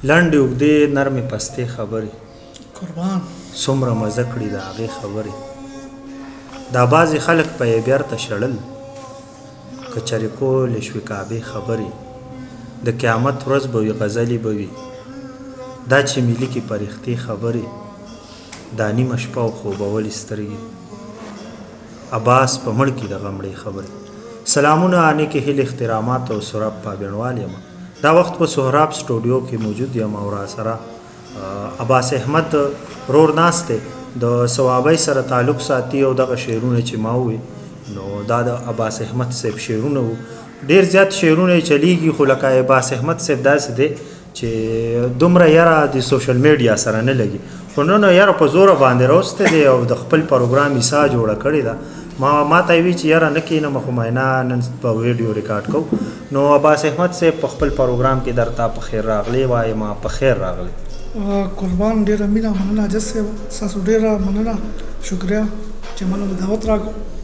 لنډې اوږدې نرمې پستې خبرې قربان څومره مزه کړي د هغې خبرې دا بعضې خلک په یې بیرته شړل که چرې کولې شوې کعبې خبرې د قیامت ورځ به وي غزلې به وي دا چې مې لیکي پرښتې خبرې دا نیمه شپه او خوبولې سترګې عباس په مړ کې د غمړې خبرې سلامونه نیکې هیلې احترامات او سراب پابندوال یم دا وخت په سهراب سټوډیو کې موجود یم او راسره عباس احمد رور ناست دی د ثوابۍ سره تعلق ساتي او دغه شعرونه چې ما ووي نو دا د عباس احمد صاحب شعرونه وو ډېر زیات شعرونه یې چلیږي خو لکه عباس احمد صاحب داسې دی چې دومره یاره د سوشل میډیا سره نه لګي خو نن یاره په زوره باندې راوستی دی او د خپل پروګرام ایسا جوړه کړې ده ما ته یې وي چې یاره نه کښېنم خو معاینه نن په ویډیو ریکارډ کوو نو عباس احمد صاحب په خپل پروګرام کې درته په خیر راغلی وایم په خیر راغلی قربان ډېره مینه مننه عجز صاحب ستاسو ډېره مننه شکریه چې مله دعوت راکړو